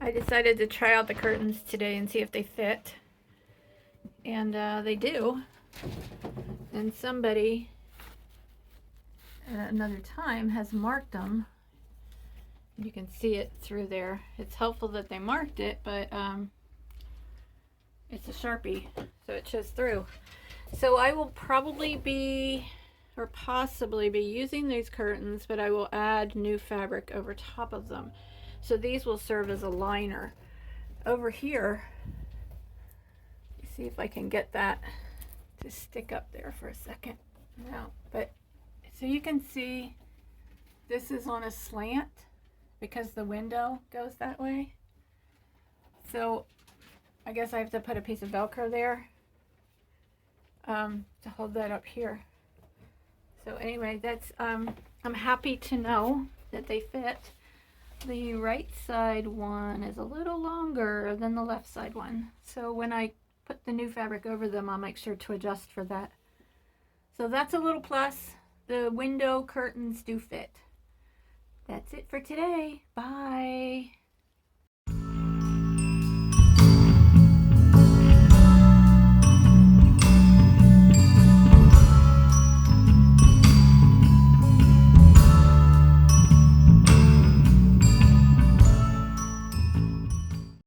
I decided to try out the curtains today and see if they fit. And they do. And somebody at another time has marked them. You can see it through there. It's helpful that they marked it, but it's a Sharpie, so it shows through. So I will probably be, or possibly be, using these curtains, but I will add new fabric over top of them. So these will serve as a liner. Over here, see if I can get that to stick up there for a second. No, but so you can see this is on a slant because the window goes that way. So I guess I have to put a piece of Velcro there to hold that up here. So anyway, that's I'm happy to know that they fit. The right side one is a little longer than the left side one. So when I put the new fabric over them, I'll make sure to adjust for that. So that's a little plus. The window curtains do fit. That's it for today. Bye.